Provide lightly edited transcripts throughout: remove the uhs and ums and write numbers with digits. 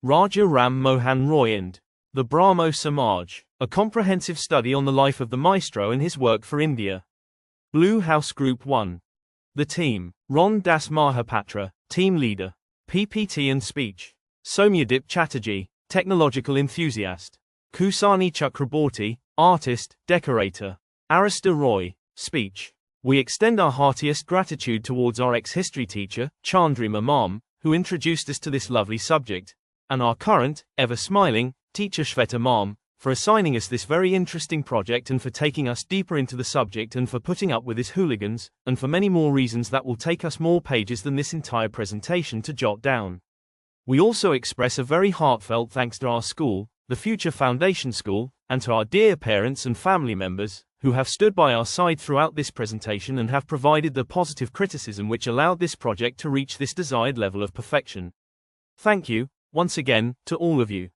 Raja Ram Mohan Roy and the Brahmo Samaj, a comprehensive study on the life of the maestro and his work for India. Blue House Group 1. The team: Ron Das Mahapatra, Team Leader. PPT and Speech: Somyadip Chatterjee, Technological Enthusiast. Kusani Chakraborty, Artist, Decorator. Arista Roy, Speech: We extend our heartiest gratitude towards our ex-history teacher, Chandrima Ma'am, who introduced us to this lovely subject, and our current, ever-smiling, teacher Shweta Ma'am, for assigning us this very interesting project and for taking us deeper into the subject and for putting up with his hooligans, and for many more reasons that will take us more pages than this entire presentation to jot down. We also express a very heartfelt thanks to our school, the Future Foundation School, and to our dear parents and family members, who have stood by our side throughout this presentation and have provided the positive criticism which allowed this project to reach this desired level of perfection. Thank you, once again, to all of you.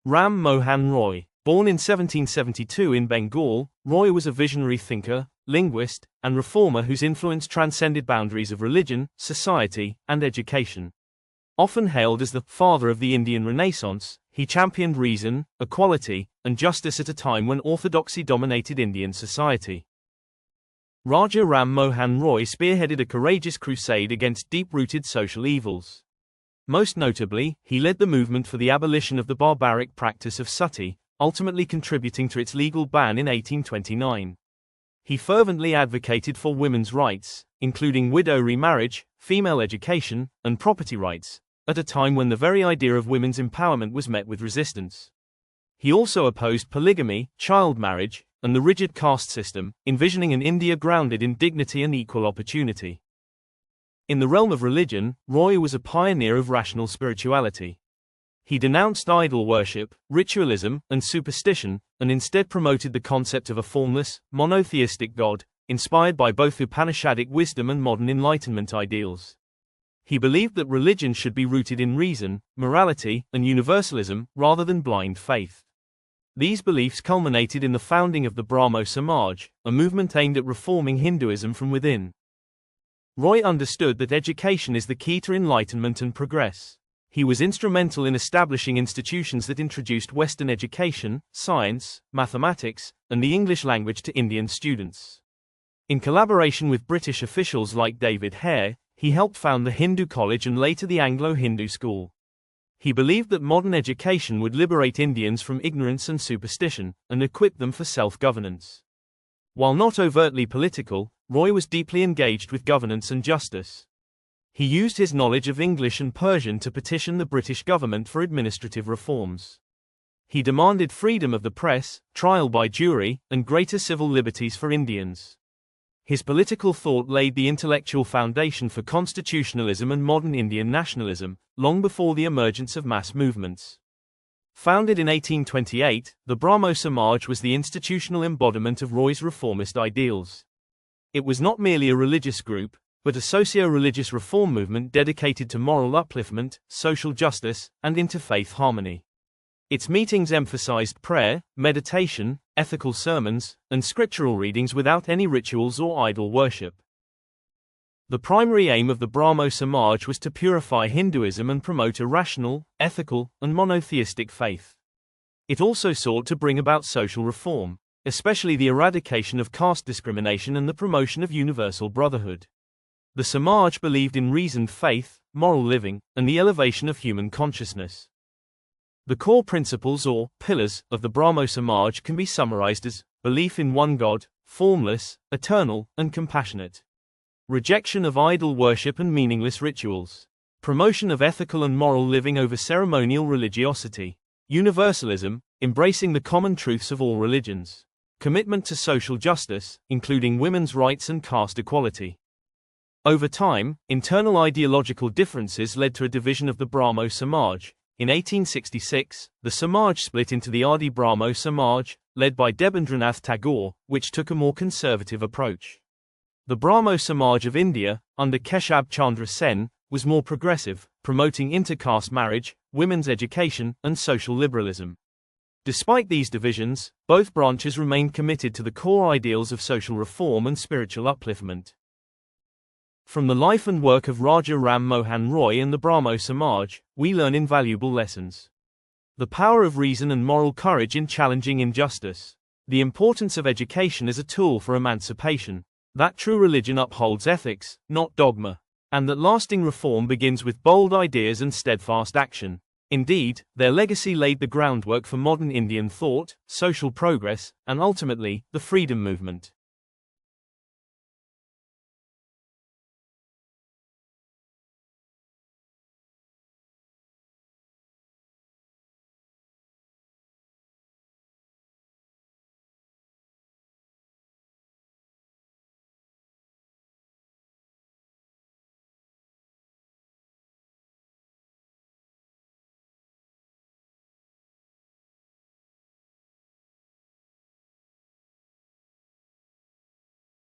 Ram Mohan Roy. Born in 1772 in Bengal, Roy was a visionary thinker, linguist, and reformer whose influence transcended boundaries of religion, society, and education. Often hailed as the father of the Indian Renaissance, he championed reason, equality, and justice at a time when orthodoxy dominated Indian society. Raja Ram Mohan Roy spearheaded a courageous crusade against deep-rooted social evils. Most notably, he led the movement for the abolition of the barbaric practice of sati, ultimately contributing to its legal ban in 1829. He fervently advocated for women's rights, including widow remarriage, female education, and property rights, at a time when the very idea of women's empowerment was met with resistance. He also opposed polygamy, child marriage, and the rigid caste system, envisioning an India grounded in dignity and equal opportunity. In the realm of religion, Roy was a pioneer of rational spirituality. He denounced idol worship, ritualism, and superstition, and instead promoted the concept of a formless, monotheistic God, inspired by both Upanishadic wisdom and modern Enlightenment ideals. He believed that religion should be rooted in reason, morality, and universalism, rather than blind faith. These beliefs culminated in the founding of the Brahmo Samaj, a movement aimed at reforming Hinduism from within. Roy understood that education is the key to enlightenment and progress. He was instrumental in establishing institutions that introduced Western education, science, mathematics, and the English language to Indian students. In collaboration with British officials like David Hare, he helped found the Hindu College and later the Anglo-Hindu School. He believed that modern education would liberate Indians from ignorance and superstition, and equip them for self-governance. While not overtly political, Roy was deeply engaged with governance and justice. He used his knowledge of English and Persian to petition the British government for administrative reforms. He demanded freedom of the press, trial by jury, and greater civil liberties for Indians. His political thought laid the intellectual foundation for constitutionalism and modern Indian nationalism, long before the emergence of mass movements. Founded in 1828, the Brahmo Samaj was the institutional embodiment of Roy's reformist ideals. It was not merely a religious group, but a socio-religious reform movement dedicated to moral upliftment, social justice, and interfaith harmony. Its meetings emphasized prayer, meditation, ethical sermons, and scriptural readings without any rituals or idol worship. The primary aim of the Brahmo Samaj was to purify Hinduism and promote a rational, ethical, and monotheistic faith. It also sought to bring about social reform, especially the eradication of caste discrimination and the promotion of universal brotherhood. The Samaj believed in reasoned faith, moral living, and the elevation of human consciousness. The core principles or pillars of the Brahmo Samaj can be summarized as belief in one God, formless, eternal, and compassionate. Rejection of idol worship and meaningless rituals. Promotion of ethical and moral living over ceremonial religiosity. Universalism, embracing the common truths of all religions. Commitment to social justice, including women's rights and caste equality. Over time, internal ideological differences led to a division of the Brahmo Samaj, In 1866, the Samaj split into the Adi Brahmo Samaj, led by Debendranath Tagore, which took a more conservative approach. The Brahmo Samaj of India, under Keshab Chandra Sen, was more progressive, promoting intercaste marriage, women's education, and social liberalism. Despite these divisions, both branches remained committed to the core ideals of social reform and spiritual upliftment. From the life and work of Raja Ram Mohan Roy and the Brahmo Samaj, we learn invaluable lessons. The power of reason and moral courage in challenging injustice. The importance of education as a tool for emancipation. That true religion upholds ethics, not dogma. And that lasting reform begins with bold ideas and steadfast action. Indeed, their legacy laid the groundwork for modern Indian thought, social progress, and ultimately, the freedom movement.